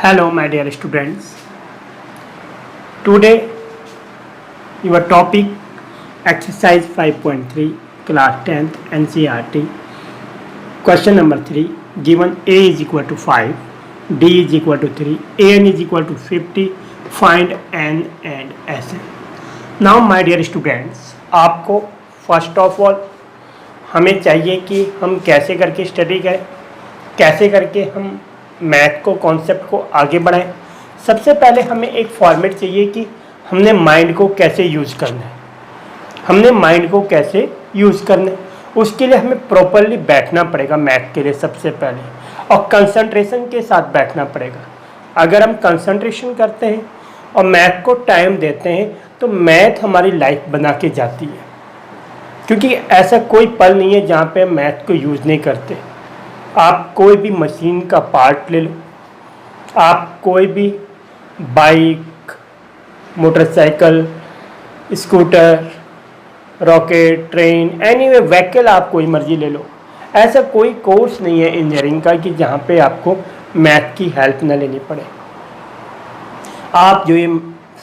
Hello, my dear students. Today, your topic exercise 5.3, class 10th NCERT. Question number 3. Given A is equal to 5, D is equal to 3, An is equal to 50. Find N and Sn. Now, my dear students, आपको first of all हमें चाहिए कि हम कैसे करके study करें, कैसे करके हम मैथ को कॉन्सेप्ट को आगे बढ़ाएं। सबसे पहले हमें एक फॉर्मेट चाहिए कि हमने माइंड को कैसे यूज़ करना है, हमने माइंड को कैसे यूज़ करना है। उसके लिए हमें प्रॉपरली बैठना पड़ेगा मैथ के लिए सबसे पहले, और कंसंट्रेशन के साथ बैठना पड़ेगा। अगर हम कंसंट्रेशन करते हैं और मैथ को टाइम देते हैं तो मैथ हमारी लाइफ बना के जाती है, क्योंकि ऐसा कोई पल नहीं है जहाँ पे मैथ को यूज़ नहीं करते। आप कोई भी मशीन का पार्ट ले लो, आप कोई भी bike, motorcycle, scooter, rocket, train, anyway vehicle आप कोई मर्जी ले लो। ऐसा कोई कोर्स नहीं है इंजीनियरिंग का कि जहाँ पे आपको मैथ की हेल्प न लेनी पड़े। आप जो ये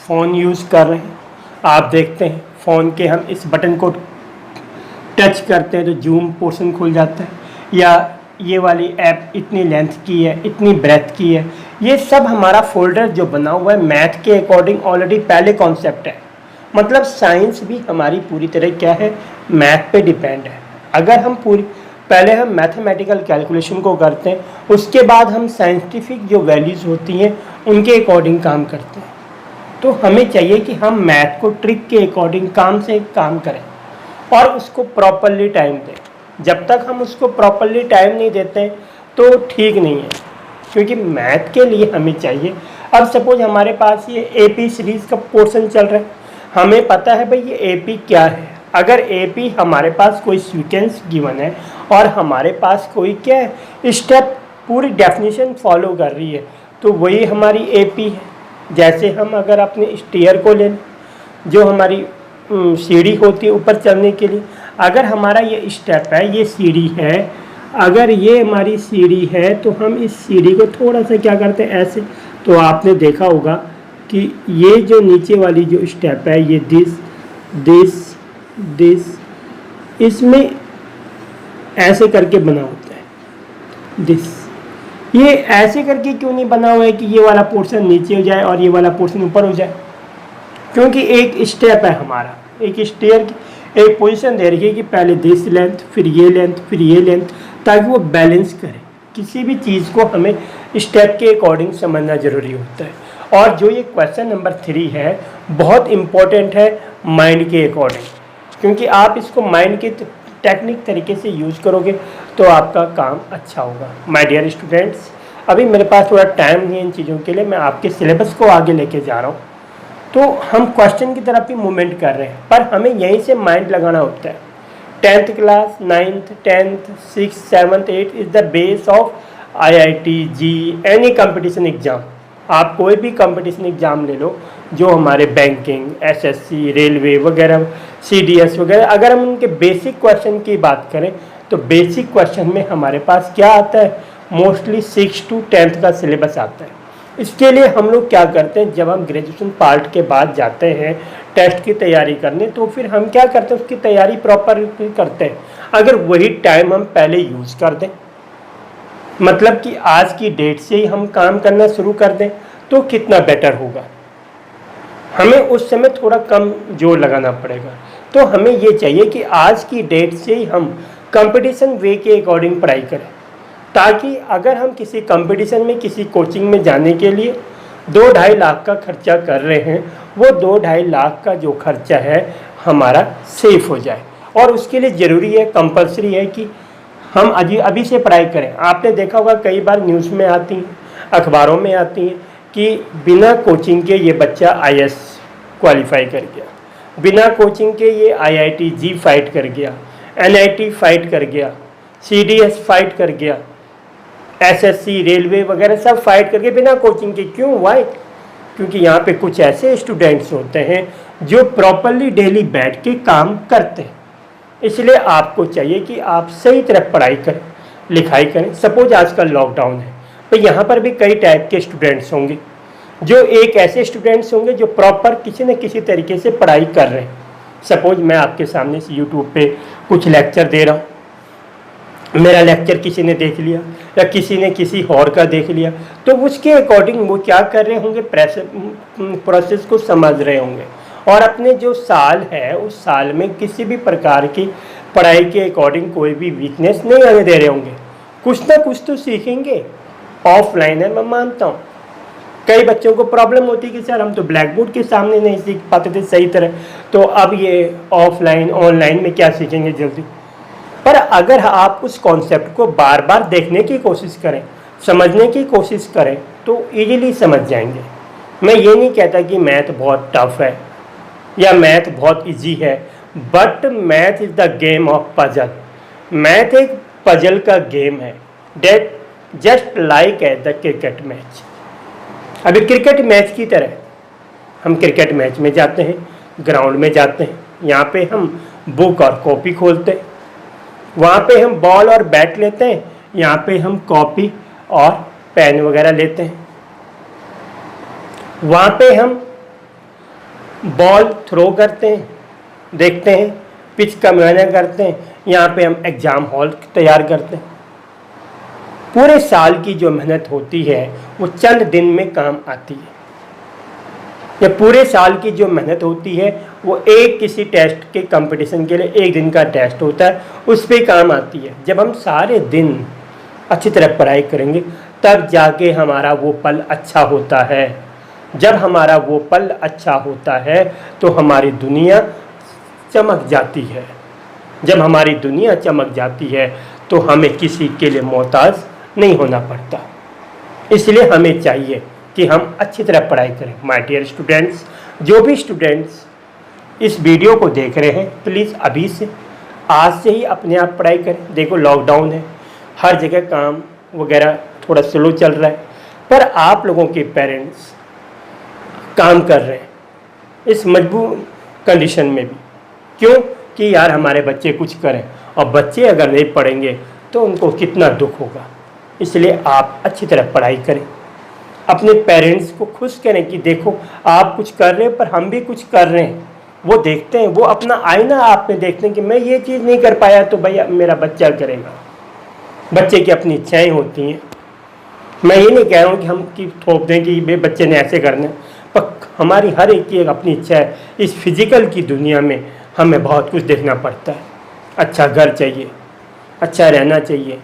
फ़ोन यूज़ कर रहे हैं, आप देखते हैं फ़ोन के हम इस बटन को टच करते हैं तो जूम पोर्शन खुल जाता है, या ये वाली ऐप इतनी लेंथ की है, इतनी ब्रेथ की है। ये सब हमारा फोल्डर जो बना हुआ है मैथ के अकॉर्डिंग ऑलरेडी पहले कॉन्सेप्ट है। मतलब साइंस भी हमारी पूरी तरह क्या है, मैथ पे डिपेंड है। अगर हम पहले हम मैथमेटिकल कैलकुलेशन को करते हैं, उसके बाद हम साइंटिफिक जो वैल्यूज़ होती हैं उनके अकॉर्डिंग काम करते हैं। तो हमें चाहिए कि हम मैथ को ट्रिक के अकॉर्डिंग काम से काम करें और उसको प्रॉपरली टाइम दें। जब तक हम उसको प्रॉपरली टाइम नहीं देते हैं तो ठीक नहीं है, क्योंकि मैथ के लिए हमें चाहिए। अब सपोज हमारे पास ये एपी सीरीज़ का पोर्शन चल रहा है, हमें पता है भाई ये एपी क्या है। अगर एपी हमारे पास कोई सीक्वेंस गिवन है और हमारे पास कोई क्या है स्टेप पूरी डेफिनेशन फॉलो कर रही है, तो वही हमारी एपी है। जैसे हम अगर अपने स्टेयर को लें, जो हमारी सीढ़ी होती है ऊपर चलने के लिए, अगर हमारा ये स्टेप है, ये सीढ़ी है, अगर ये हमारी सीढ़ी है तो हम इस सीढ़ी को थोड़ा सा क्या करते हैं ऐसे, तो आपने देखा होगा कि ये जो नीचे वाली जो स्टेप है ये दिस इसमें ऐसे करके बना होता है दिस। ये ऐसे करके क्यों नहीं बना हुआ है कि ये वाला पोर्शन नीचे हो जाए और ये वाला पोर्शन ऊपर हो जाए? क्योंकि एक स्टेप है हमारा, एक स्टेयर की एक पोजीशन दे रही है कि पहले दिस लेंथ, फिर ये लेंथ, फिर ये लेंथ, ताकि वो बैलेंस करे। किसी भी चीज़ को हमें स्टेप के अकॉर्डिंग समझना ज़रूरी होता है। और जो ये क्वेश्चन नंबर 3 है बहुत इम्पोर्टेंट है माइंड के अकॉर्डिंग, क्योंकि आप इसको माइंड के टेक्निक तरीके से यूज़ करोगे तो आपका काम अच्छा होगा। माय डियर स्टूडेंट्स, अभी मेरे पास थोड़ा टाइम नहीं है इन चीज़ों के लिए, मैं आपके सिलेबस को आगे लेके जा रहा हूँ। तो हम क्वेश्चन की तरफ ही मूवमेंट कर रहे हैं, पर हमें यहीं से माइंड लगाना होता है। 10th class, 9th, 10th, 6th, 7th, 8th is the base of IIT, JEE any competition exam. आप कोई भी कंपटीशन एग्ज़ाम ले लो, जो हमारे बैंकिंग, SSC, रेलवे वगैरह, CDS वगैरह, अगर हम उनके बेसिक क्वेश्चन की बात करें तो बेसिक क्वेश्चन में हमारे पास क्या आता है, मोस्टली 6 to 10th का सिलेबस आता है। इसके लिए हम लोग क्या करते हैं, जब हम ग्रेजुएशन पार्ट के बाद जाते हैं टेस्ट की तैयारी करने, तो फिर हम क्या करते हैं, उसकी तैयारी प्रॉपर करते हैं। अगर वही टाइम हम पहले यूज़ कर दें, मतलब कि आज की डेट से ही हम काम करना शुरू कर दें, तो कितना बेटर होगा। हमें उस समय थोड़ा कम जोर लगाना पड़ेगा। तो हमें ये चाहिए कि आज की डेट से ही हम कंपटीशन वे के अकॉर्डिंग पढ़ाई करें, ताकि अगर हम किसी कंपटीशन में, किसी कोचिंग में जाने के लिए 2-2.5 लाख का खर्चा कर रहे हैं, वो 2-2.5 लाख का जो खर्चा है हमारा सेफ हो जाए। और उसके लिए ज़रूरी है, कंपलसरी है कि हम अभी से पढ़ाई करें। आपने देखा होगा कई बार न्यूज़ में आती हैं, अखबारों में आती हैं कि बिना कोचिंग के ये बच्चा IAS क्वालिफाई कर गया, बिना कोचिंग के ये IIT जी फाइट कर गया, NIT फाइट कर गया, CDS फाइट कर गया, SSC, रेलवे वगैरह सब फाइट करके बिना कोचिंग के। क्यों, वाई? क्योंकि यहाँ पे कुछ ऐसे स्टूडेंट्स होते हैं जो प्रॉपरली डेली बैठ के काम करते हैं। इसलिए आपको चाहिए कि आप सही तरह पढ़ाई करें, लिखाई करें। सपोज आजकल लॉकडाउन है, तो यहाँ पर भी कई टाइप के स्टूडेंट्स होंगे। जो एक ऐसे स्टूडेंट्स होंगे जो प्रॉपर किसी न किसी तरीके से पढ़ाई कर रहे हैं। सपोज मैं आपके सामने से यूट्यूब पे कुछ लेक्चर दे रहा हूँ, मेरा लेक्चर किसी ने देख लिया या किसी ने किसी और का देख लिया, तो उसके अकॉर्डिंग वो क्या कर रहे होंगे, प्रोसेस को समझ रहे होंगे और अपने जो साल है उस साल में किसी भी प्रकार की पढ़ाई के अकॉर्डिंग कोई भी वीकनेस नहीं आने दे रहे होंगे। कुछ ना कुछ तो सीखेंगे। ऑफलाइन है, मैं मानता हूँ। कई बच्चों को प्रॉब्लम होती है कि सर हम तो ब्लैक बोर्ड के सामने नहीं सीख पाते थे सही तरह, तो अब ये ऑफलाइन ऑनलाइन में क्या सीखेंगे जल्दी। पर अगर आप उस कॉन्सेप्ट को बार बार देखने की कोशिश करें, समझने की कोशिश करें, तो इजीली समझ जाएंगे। मैं ये नहीं कहता कि मैथ बहुत टफ है या मैथ बहुत इजी है, but math is the game of puzzle. Math एक पजल का गेम है, that just like at the cricket match. अभी क्रिकेट मैच की तरह हम क्रिकेट मैच में जाते हैं, ग्राउंड में जाते हैं, यहाँ पे हम बुक और कॉपी खोलते हैं, वहाँ पे हम बॉल और बैट लेते हैं, यहाँ पे हम कॉपी और पेन वगैरह लेते हैं, वहाँ पे हम बॉल थ्रो करते हैं, देखते हैं, पिच का मुआयना करते हैं, यहाँ पे हम एग्ज़ाम हॉल तैयार करते हैं। पूरे साल की जो मेहनत होती है वो चंद दिन में काम आती है। या पूरे साल की जो मेहनत होती है वो एक किसी टेस्ट के कंपटीशन के लिए एक दिन का टेस्ट होता है, उस पर काम आती है। जब हम सारे दिन अच्छी तरह पढ़ाई करेंगे तब जाके हमारा वो पल अच्छा होता है। जब हमारा वो पल अच्छा होता है तो हमारी दुनिया चमक जाती है। जब हमारी दुनिया चमक जाती है तो हमें किसी के लिए मोहताज नहीं होना पड़ता। इसलिए हमें चाहिए कि हम अच्छी तरह पढ़ाई करें। माय डियर स्टूडेंट्स, जो भी स्टूडेंट्स इस वीडियो को देख रहे हैं, प्लीज़ अभी से आज से ही अपने आप पढ़ाई करें। देखो लॉकडाउन है, हर जगह काम वगैरह थोड़ा स्लो चल रहा है, पर आप लोगों के पेरेंट्स काम कर रहे हैं इस मजबूर कंडीशन में भी। क्यों कि यार हमारे बच्चे कुछ करें, और बच्चे अगर नहीं पढ़ेंगे तो उनको कितना दुख होगा। इसलिए आप अच्छी तरह पढ़ाई करें, अपने पेरेंट्स को खुश करें कि देखो आप कुछ कर रहे हैं पर हम भी कुछ कर रहे हैं। वो देखते हैं, वो अपना आईना आप में देखते हैं कि मैं ये चीज़ नहीं कर पाया तो भैया मेरा बच्चा करेगा। बच्चे की अपनी इच्छाएं होती हैं। मैं ये नहीं कह रहा हूँ कि हम कि थोप दें कि भाई बच्चे ने ऐसे करना, पर हमारी हर एक की एक अपनी इच्छा है। इस फिजिकल की दुनिया में हमें बहुत कुछ देखना पड़ता है। अच्छा घर चाहिए, अच्छा रहना चाहिए,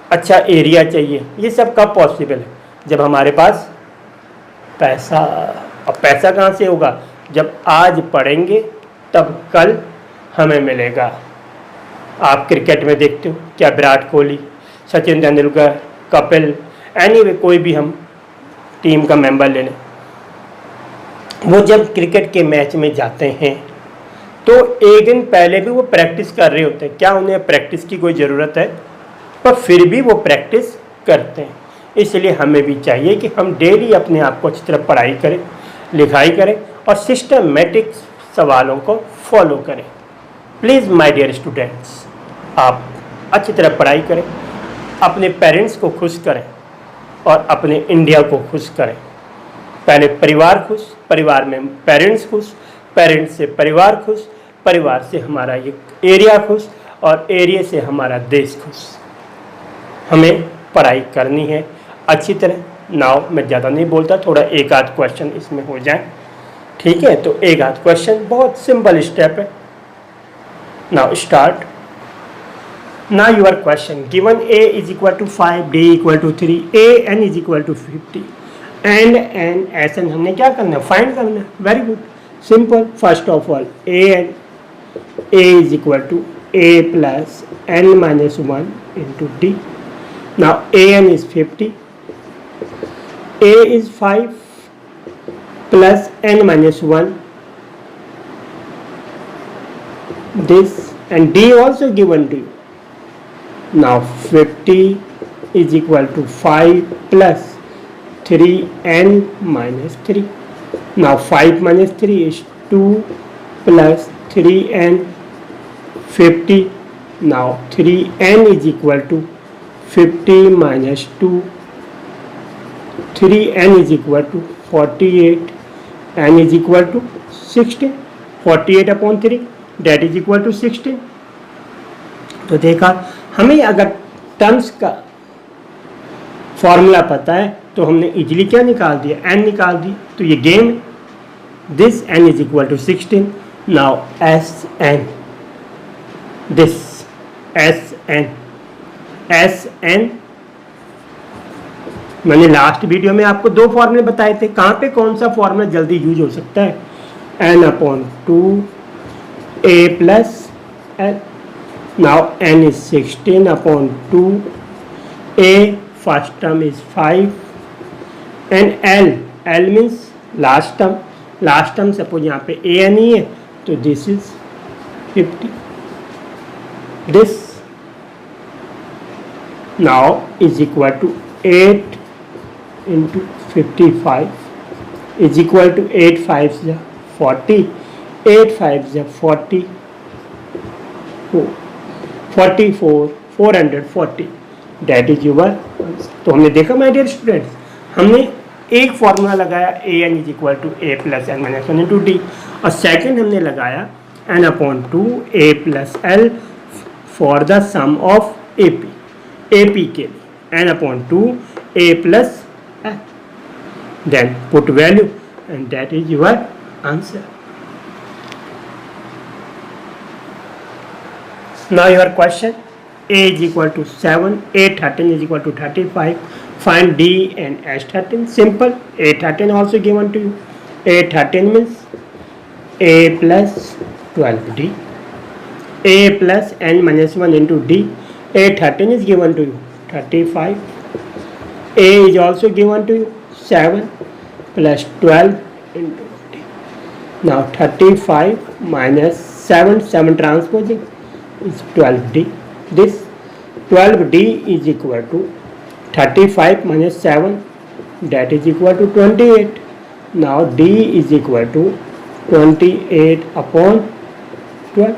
अच्छा एरिया चाहिए। ये सब कब पॉसिबल है? जब हमारे पास पैसा। और पैसा कहाँ से होगा? जब आज पढ़ेंगे तब कल हमें मिलेगा। आप क्रिकेट में देखते हो क्या, विराट कोहली, सचिन तेंदुलकर, कपिल, एनीवे कोई भी हम टीम का मेंबर ले लें, वो जब क्रिकेट के मैच में जाते हैं तो एक दिन पहले भी वो प्रैक्टिस कर रहे होते हैं। क्या उन्हें प्रैक्टिस की कोई ज़रूरत है? पर फिर भी वो प्रैक्टिस करते हैं। इसलिए हमें भी चाहिए कि हम डेली अपने आप को अच्छी तरह पढ़ाई करें, लिखाई करें और सिस्टमेटिक सवालों को फॉलो करें। प्लीज़ माय डियर स्टूडेंट्स, आप अच्छी तरह पढ़ाई करें, अपने पेरेंट्स को खुश करें और अपने इंडिया को खुश करें। पहले परिवार खुश, परिवार में पेरेंट्स खुश, पेरेंट्स से परिवार खुश, परिवार से हमारा ये एरिया खुश और एरिया से हमारा देश खुश। हमें पढ़ाई करनी है अच्छी तरह। नाउ मैं ज़्यादा नहीं बोलता, थोड़ा एक आध क्वेश्चन इसमें हो जाए, ठीक है? तो एक आध क्वेश्चन, बहुत सिंपल स्टेप है। Now start. Now your question, given a is equal to 5, d equal to 3, a n is equal to 50 and n S n हमने क्या करना है? फाइंड करना है। Very good, simple. First of all a is equal to a plus n minus 1 into d। Now an is 50, a is 5 plus n minus 1, this, and d also given to you. Now 50 is equal to 5 plus 3n minus 3. Now 5 minus 3 is 2 plus 3n, 50. Now 3n is equal to 50 minus 2, 3n is equal to 48, n is equal to 16, 48 upon 3 that is equal to 16. तो देखा, हमें अगर terms का formula पता है तो हमने easily क्या निकाल दिया, n निकाल दी. तो ये game, this n is equal to 16. now Sn, this Sn मैंने लास्ट वीडियो में आपको दो फॉर्मूले बताए थे. कहाँ पे कौन सा फॉर्मूला जल्दी यूज हो सकता है, n upon 2 a plus l. Now n is 16 upon 2 a, first term is 5 and l means last term suppose यहाँ पे a n ही है तो this is 50. This now is equal to 8 into 55 is equal to 8 5s are 40, 8 5s are 40, 44, 440 that is your. तो हमने देखा my dear students, हमने एक फॉर्मूला लगाया a n is equal to a plus n minus one into d, और second हमने लगाया n upon 2 a plus l for the sum of a p के लिए n upon 2 a plus l. then put value and that is your answer. now your question, a is equal to 7, a 13 is equal to 35, find d and s 13. simple, a 13 also given to you, a 13 means a plus 12d, a plus n minus 1 into d, a 13 is given to you 35, a is also given to you 7 plus 12 into d. now 35 minus 7 transposing is 12d. this 12d is equal to 35 minus 7 that is equal to 28. now d is equal to 28 upon 12.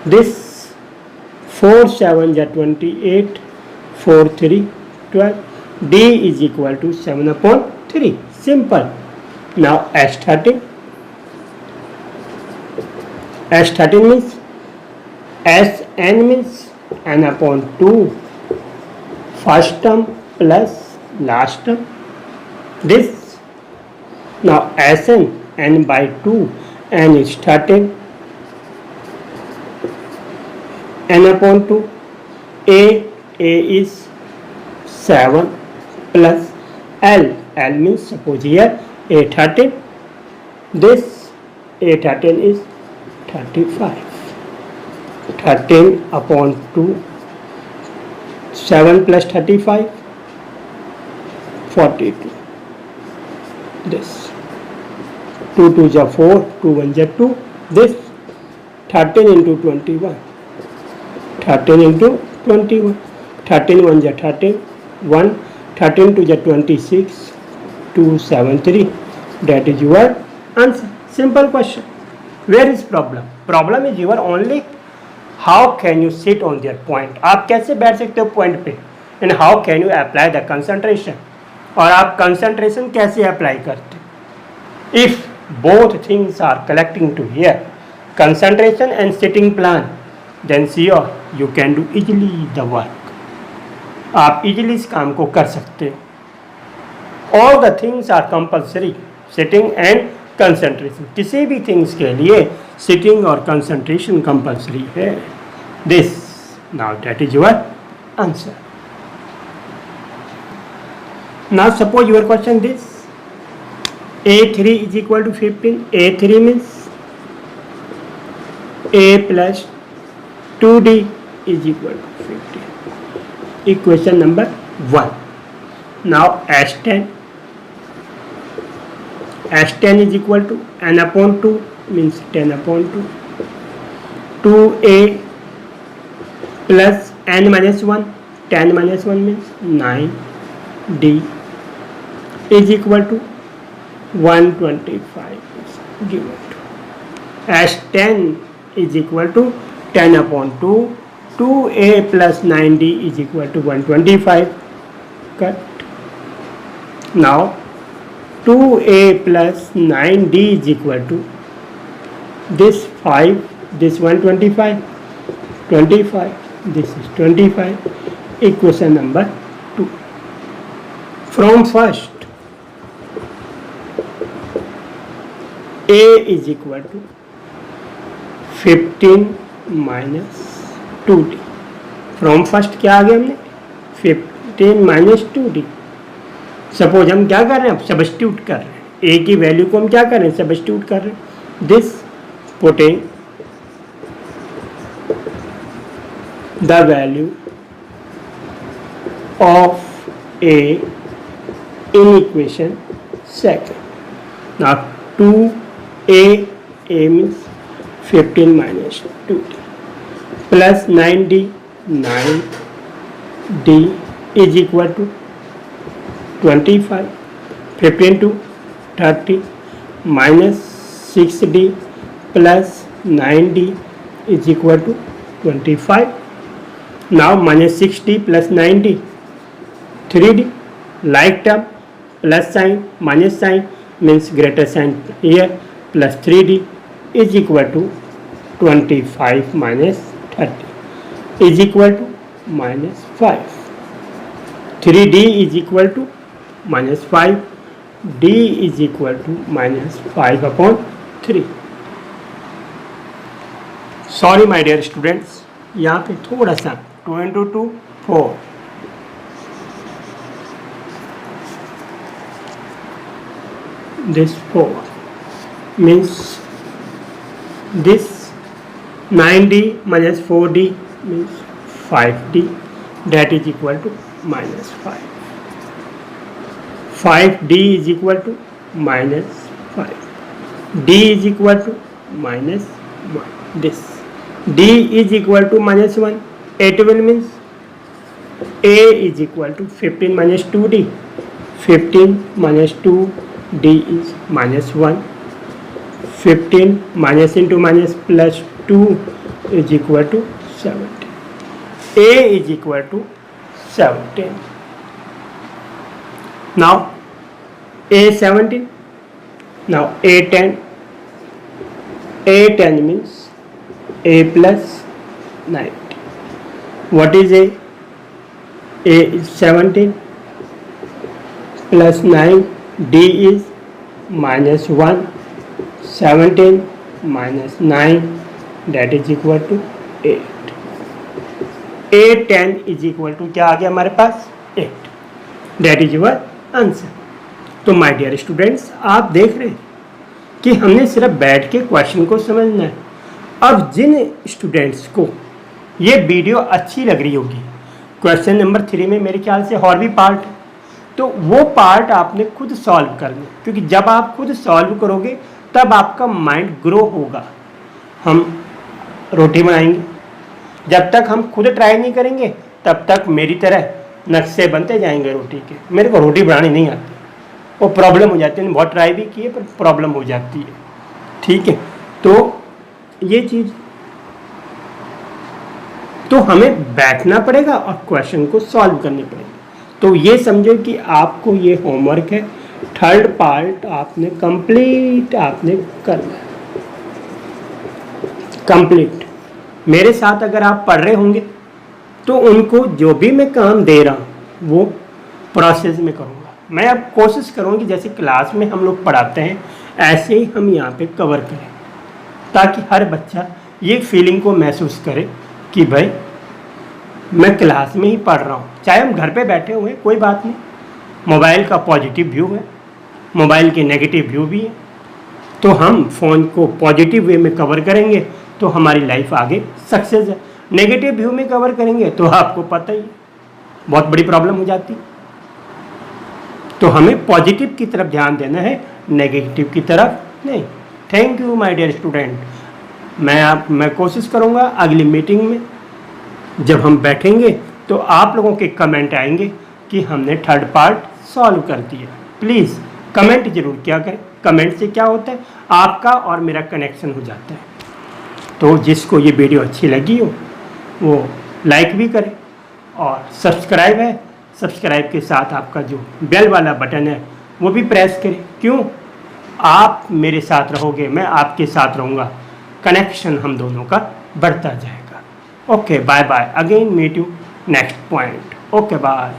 this 4 7 is 28, 4 3 12, d is equal to 7 upon 3. simple. now S13 means Sn means n upon 2 first term plus last term. this now Sn n by 2, n is 13, n upon 2 a is 7 plus l means suppose here a 13, this a 13 is 35, 13 upon 2, 7 plus 35 42, this 2 2 is 4, 2 1 is 2, this 13 into 21, 13 into 21, 13 1 is 13, 1, 13 to the 26, 273 that is your answer. simple question. where is problem is your only how can you sit on their point, आप कैसे बैठ सकते हो point पे, and how can you apply the concentration, और आप concentration कैसे apply करते. if both things are collecting to here, concentration and sitting plan, then sure you can do easily the work. आप इजीली इस काम को कर सकते हो. All the things are compulsory, sitting and concentration. किसी भी थिंग्स के लिए सिटिंग और कंसंट्रेशन कंपल्सरी है. This now that is your answer. Now suppose your question this, a3 is equal to 15. a3 means a plus 2d is equal to 15. equation number 1. now S10 is equal to n upon 2 means 10 upon 2, 2a plus n minus 1, 10 minus 1 means 9d is equal to 125 is given to. S10 is equal to 10 upon 2, 2a plus 9d is equal to 125. cut. Now 2a plus 9d is equal to this 5, this 125, 25, this is 25. Equation number 2. From first, a is equal to 15 minus 2d. From first क्या आ गया हमने 15 minus 2d. Suppose हम क्या कर रहे हैं, अब substitute कर रहे हैं, a की वैल्यू को हम क्या कर रहे हैं, सब्स्टिट्यूट कर रहे हैं. This putting the value of a in equation second. Now 2a means 15 minus 2d plus 9d, 9d is equal to 25, 15 to 30 minus 6d plus 9d is equal to 25. Now minus 6d plus 9d, 3d, like term, plus sign, minus sign means greater sign here, plus 3d is equal to 25 minus 30 is equal to minus 5. 3d is equal to minus 5, d is equal to minus 5 upon 3. Sorry my dear students, यहाँ पे थोड़ा सा 2 into 2 4. This 4 means this 9d minus 4d means 5d, that is equal to minus 5. 5d is equal to minus 5. d is equal to minus 1. This d is equal to minus 1. 81 means a is equal to 15 minus 2d. 15 minus 2d is minus 1. 15 minus into minus plus 2 is equal to 17. a is equal to 17. Now a 17. Now a 10. a 10 means a plus 90. What is a? a is 17 plus 9. d is minus 1. 17 minus 9, that is equal to 8. a 10 is equal to क्या आ गया हमारे पास 8. That is your answer. तो my dear students, आप देख रहे हैं कि हमने सिर्फ बैठ के क्वेश्चन को समझना है. अब जिन स्टूडेंट्स को ये वीडियो अच्छी लग रही होगी, क्वेश्चन नंबर 3 में मेरे ख्याल से और भी पार्ट है, तो वो पार्ट आपने खुद सॉल्व करना, क्योंकि जब आप खुद सॉल्व करोगे तब आपका माइंड ग्रो होगा. हम रोटी बनाएंगे, जब तक हम खुद ट्राई नहीं करेंगे तब तक मेरी तरह नक्शे बनते जाएंगे रोटी के. मेरे को रोटी बनानी नहीं आती, वो प्रॉब्लम हो जाती है. बहुत ट्राई भी किए पर प्रॉब्लम हो जाती है. ठीक है, तो ये चीज़, तो हमें बैठना पड़ेगा और क्वेश्चन को सॉल्व करने पड़ेगा. तो ये समझो कि आपको ये होमवर्क है, थर्ड पार्ट आपने कंप्लीट आपने करना है. कंप्लीट मेरे साथ अगर आप पढ़ रहे होंगे तो उनको जो भी मैं काम दे रहा हूँ वो प्रोसेस में करूँगा. मैं अब कोशिश करूँगी जैसे क्लास में हम लोग पढ़ाते हैं ऐसे ही हम यहाँ पे कवर करें, ताकि हर बच्चा ये फीलिंग को महसूस करे कि भाई मैं क्लास में ही पढ़ रहा हूँ. चाहे हम घर पे बैठे हुए कोई बात नहीं, मोबाइल का पॉजिटिव व्यू है, मोबाइल के नेगेटिव व्यू भी है, तो हम फ़ोन को पॉजिटिव वे में कवर करेंगे तो हमारी लाइफ आगे सक्सेस है. नेगेटिव व्यू में कवर करेंगे तो आपको पता ही बहुत बड़ी प्रॉब्लम हो जाती. तो हमें पॉजिटिव की तरफ ध्यान देना है, नेगेटिव की तरफ नहीं. Thank you my dear student. मैं कोशिश करूँगा अगली मीटिंग में जब हम बैठेंगे तो आप लोगों के कमेंट आएंगे कि हमने थर्ड पार्ट सॉल्व कर दिया. प्लीज़ कमेंट ज़रूर किया करें. कमेंट से क्या होता है, आपका और मेरा कनेक्शन हो जाता है. तो जिसको ये वीडियो अच्छी लगी हो वो लाइक भी करें, और सब्सक्राइब है सब्सक्राइब के साथ आपका जो बेल वाला बटन है वो भी प्रेस करें। क्यों? आप मेरे साथ रहोगे, मैं आपके साथ रहूँगा, कनेक्शन हम दोनों का बढ़ता जाएगा। Okay, bye bye, again meet you next point. Okay, bye.